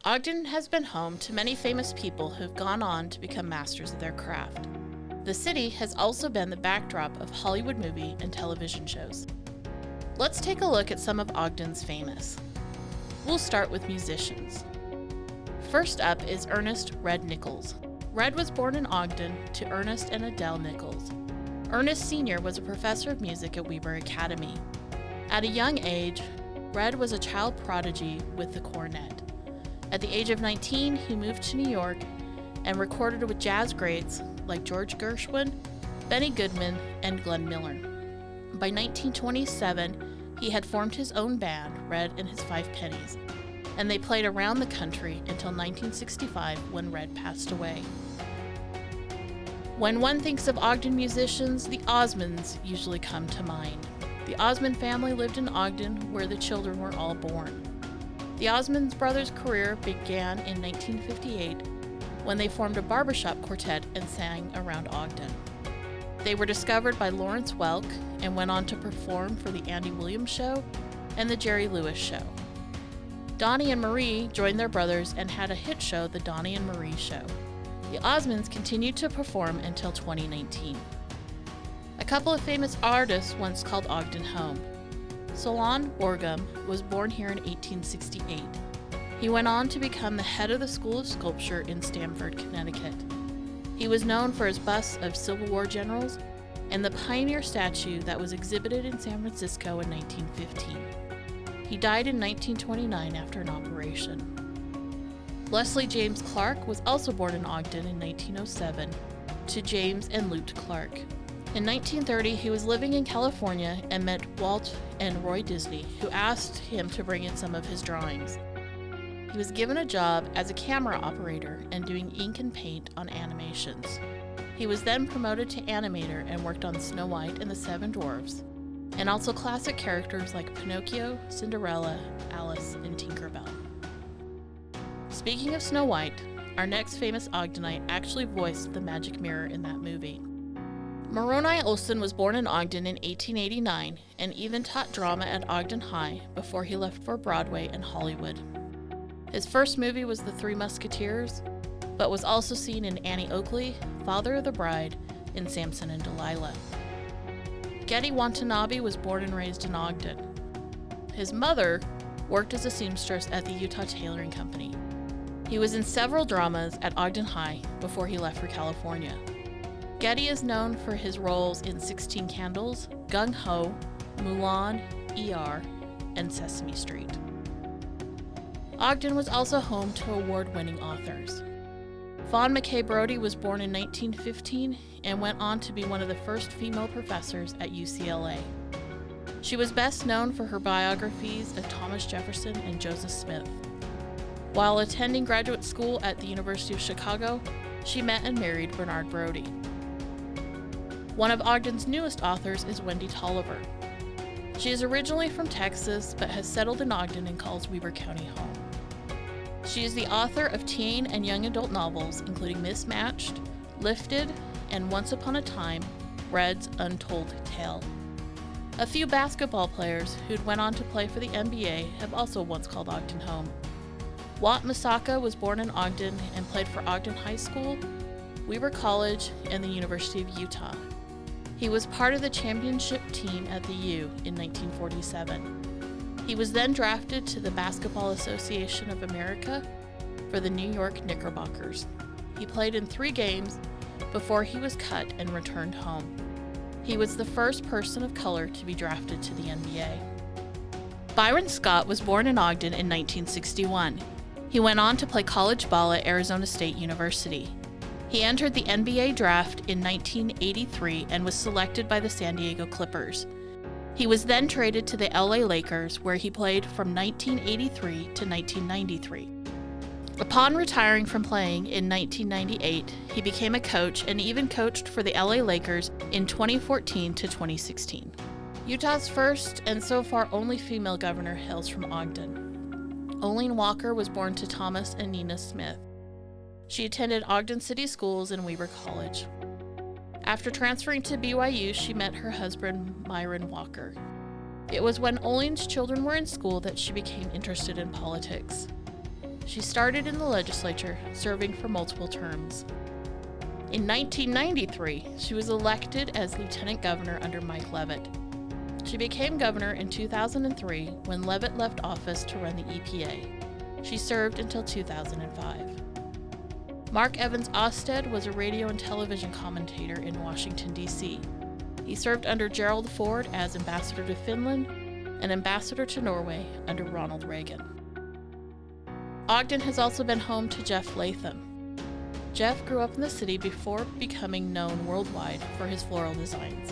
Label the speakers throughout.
Speaker 1: Ogden has been home to many famous people who have gone on to become masters of their craft. The city has also been the backdrop of Hollywood movie and television shows. Let's take a look at some of Ogden's famous. We'll start with musicians. First up is Ernest "Red" Nichols. Red was born in Ogden to Ernest and Adele Nichols. Ernest Sr. was a professor of music at Weber Academy. At a young age, Red was a child prodigy with the cornet. At the age of 19, he moved to New York and recorded with jazz greats like George Gershwin, Benny Goodman, and Glenn Miller. By 1927, he had formed his own band, Red and His Five Pennies, and they played around the country until 1965 when Red passed away. When one thinks of Ogden musicians, the Osmonds usually come to mind. The Osmond family lived in Ogden, where the children were all born. The Osmond brothers' career began in 1958 when they formed a barbershop quartet and sang around Ogden. They were discovered by Lawrence Welk and went on to perform for the Andy Williams Show and the Jerry Lewis Show. Donnie and Marie joined their brothers and had a hit show, The Donnie and Marie Show. The Osmonds continued to perform until 2019. A couple of famous artists once called Ogden home. Solon Borgum was born here in 1868. He went on to become the head of the School of Sculpture in Stamford, Connecticut. He was known for his busts of Civil War generals and the pioneer statue that was exhibited in San Francisco in 1915. He died in 1929 after an operation. Leslie James Clark was also born in Ogden in 1907 to James and Lute Clark. In 1930, he was living in California and met Walt and Roy Disney, who asked him to bring in some of his drawings. He was given a job as a camera operator and doing ink and paint on animations. He was then promoted to animator and worked on Snow White and the Seven Dwarfs, and also classic characters like Pinocchio, Cinderella, Alice, and Tinkerbell. Speaking of Snow White, our next famous Ogdenite actually voiced the magic mirror in that movie. Moroni Olson was born in Ogden in 1889 and even taught drama at Ogden High before he left for Broadway and Hollywood. His first movie was The Three Musketeers, but was also seen in Annie Oakley, Father of the Bride, and Samson and Delilah. Getty Watanabe was born and raised in Ogden. His mother worked as a seamstress at the Utah Tailoring Company. He was in several dramas at Ogden High before he left for California. Getty is known for his roles in 16 Candles, Gung Ho, Mulan, ER, and Sesame Street. Ogden was also home to award-winning authors. Vaughn McKay Brody was born in 1915 and went on to be one of the first female professors at UCLA. She was best known for her biographies of Thomas Jefferson and Joseph Smith. While attending graduate school at the University of Chicago, she met and married Bernard Brody. One of Ogden's newest authors is Wendy Tolliver. She is originally from Texas but has settled in Ogden and calls Weber County home. She is the author of teen and young adult novels including Mismatched, Lifted, and Once Upon a Time, Red's Untold Tale. A few basketball players who'd went on to play for the NBA have also once called Ogden home. Wat Masaka was born in Ogden and played for Ogden High School, Weber College, and the University of Utah. He was part of the championship team at the U in 1947. He was then drafted to the Basketball Association of America for the New York Knickerbockers. He played in 3 games before he was cut and returned home. He was the first person of color to be drafted to the NBA. Byron Scott was born in Ogden in 1961. He went on to play college ball at Arizona State University. He entered the NBA draft in 1983 and was selected by the San Diego Clippers. He was then traded to the LA Lakers, where he played from 1983 to 1993. Upon retiring from playing in 1998, he became a coach and even coached for the LA Lakers in 2014 to 2016. Utah's first and so far only female governor hails from Ogden. Olene Walker was born to Thomas and Nina Smith. She attended Ogden City Schools and Weber College. After transferring to BYU, she met her husband, Myron Walker. It was when Olene's children were in school that she became interested in politics. She started in the legislature, serving for multiple terms. In 1993, she was elected as lieutenant governor under Mike Leavitt. She became governor in 2003 when Leavitt left office to run the EPA. She served until 2005. Mark Evans Osted was a radio and television commentator in Washington, D.C. He served under Gerald Ford as ambassador to Finland and ambassador to Norway under Ronald Reagan. Ogden has also been home to Jeff Latham. Jeff grew up in the city before becoming known worldwide for his floral designs.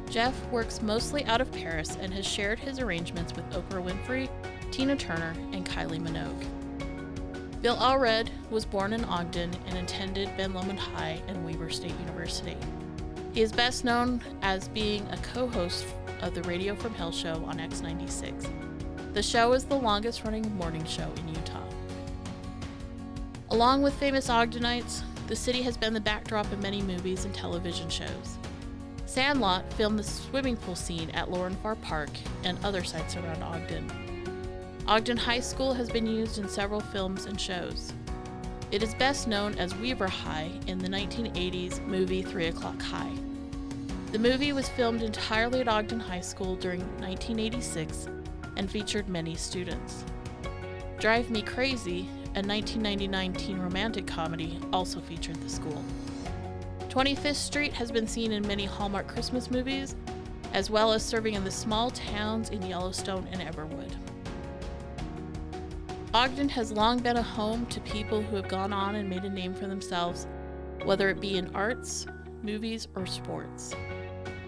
Speaker 1: Jeff works mostly out of Paris and has shared his arrangements with Oprah Winfrey, Tina Turner, and Kylie Minogue. Bill Allred was born in Ogden and attended Ben Lomond High and Weber State University. He is best known as being a co-host of the Radio from Hell show on X96. The show is the longest-running morning show in Utah. Along with famous Ogdenites, the city has been the backdrop of many movies and television shows. Sandlot filmed the swimming pool scene at Lauren Farr Park and other sites around Ogden. Ogden High School has been used in several films and shows. It is best known as Weaver High in the 1980s movie 3 O'Clock High. The movie was filmed entirely at Ogden High School during 1986 and featured many students. Drive Me Crazy, a 1999 teen romantic comedy, also featured the school. 25th Street has been seen in many Hallmark Christmas movies, as well as serving in the small towns in Yellowstone and Everwood. Ogden has long been a home to people who have gone on and made a name for themselves, whether it be in arts, movies, or sports.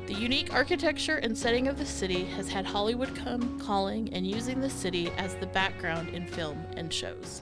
Speaker 1: The unique architecture and setting of the city has had Hollywood come calling and using the city as the background in film and shows.